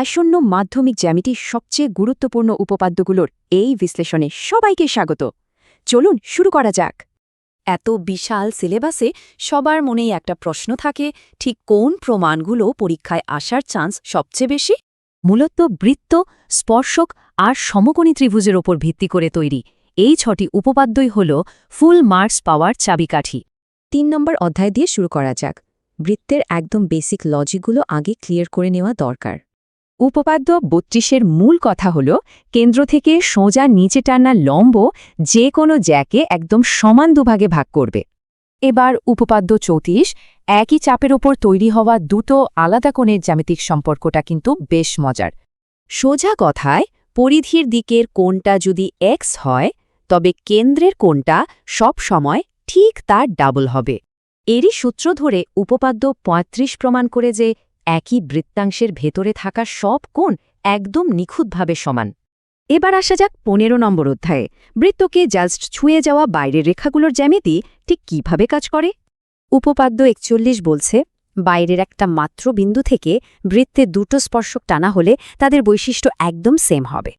আসন্ন মাধ্যমিক জ্যামিতির সবচেয়ে গুরুত্বপূর্ণ উপপাদ্যগুলোর এই বিশ্লেষণে সবাইকে স্বাগত। চলুন শুরু করা যাক। এত বিশাল সিলেবাসে সবার মনেই একটা প্রশ্ন থাকে, ঠিক কোন প্রমাণগুলো পরীক্ষায় আসার চান্স সবচেয়ে বেশি? মূলত বৃত্ত, স্পর্শক আর সমকোণী ত্রিভুজের ওপর ভিত্তি করে তৈরি এই 6টি উপপাদ্যই হল ফুল মার্কস পাওয়ার চাবিকাঠি। 3 নম্বর অধ্যায় দিয়ে শুরু করা যাক। বৃত্তের একদম বেসিক লজিকগুলো আগে ক্লিয়ার করে নেওয়া দরকার। উপপাদ্য 32-এর মূল কথা হল কেন্দ্র থেকে সোজা নিচে টানা লম্ব যে কোনো জ্যাকে একদম সমান দুভাগে ভাগ করবে। এবার উপপাদ্য 34, একই চাপের ওপর তৈরি হওয়া দুটো আলাদা কোণের জ্যামিতিক সম্পর্কটা কিন্তু বেশ মজার। সোজা কথায়, পরিধির দিকের কোণটা যদি এক্স হয়, তবে কেন্দ্রের কোণটা সব সময় ঠিক তার ডাবল হবে। এরই সূত্র ধরে উপপাদ্য 35 প্রমাণ করে যে একই বৃত্তাংশের ভেতরে থাকা সব কোণ একদম নিখুঁতভাবে সমান। এবার আসা যাক 15 নম্বর অধ্যায়ে। বৃত্তকে জাস্ট ছুঁয়ে যাওয়া বাইরের রেখাগুলোর জ্যামিতি ঠিক কিভাবে কাজ করে। উপপাদ্য 41 বলছে, বাইরের একটা মাত্র বিন্দু থেকে বৃত্তে দুটো স্পর্শক টানা হলে তাদের বৈশিষ্ট্য একদম সেম হবে।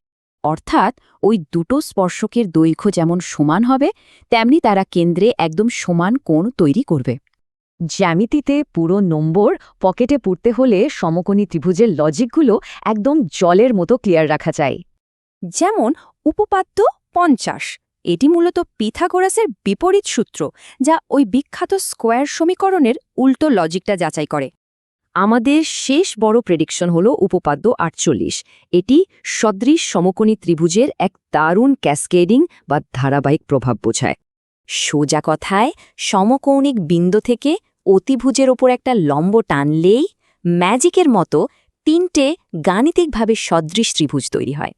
অর্থাৎ ওই দুটো স্পর্শকের দৈর্ঘ্য যেমন সমান হবে, তেমনি তারা কেন্দ্রে একদম সমান কোণ তৈরি করবে। জ্যামিতিতে পুরো নম্বর পকেটে পুরতে হলে সমকোণী ত্রিভুজের লজিকগুলো একদম জলের মতো ক্লিয়ার রাখা চাই। যেমন উপপাদ্য 50, এটি মূলত পিথাগোরাসের বিপরীত সূত্র, যা ওই বিখ্যাত স্কোয়ার সমীকরণের উল্টো লজিকটা যাচাই করে। আমাদের শেষ বড় প্রেডিকশন হল উপপাদ্য 48। এটি সদৃশ সমকোণী ত্রিভুজের এক দারুণ ক্যাসকেডিং বা ধারাবাহিক প্রভাব বোঝায়। সোজা কথায়, সমকৌণিক বিন্দু থেকে অতিভুজের ওপর একটা লম্ব টানলেই ম্যাজিকের মতো 3টে গাণিতিকভাবে সদৃশ ত্রিভুজ তৈরি হয়।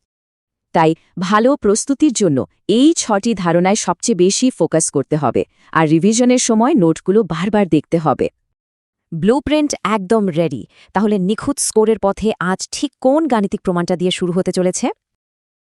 তাই ভালো প্রস্তুতির জন্য এই 6টি ধারণায় সবচেয়ে বেশি ফোকাস করতে হবে, আর রিভিশনের সময় নোটগুলো বারবার দেখতে হবে। ব্লুপ্রিন্ট একদম রেডি। তাহলে নিখুঁত স্কোরের পথে আজ ঠিক কোন গাণিতিক প্রমাণটা দিয়ে শুরু হতে চলেছে?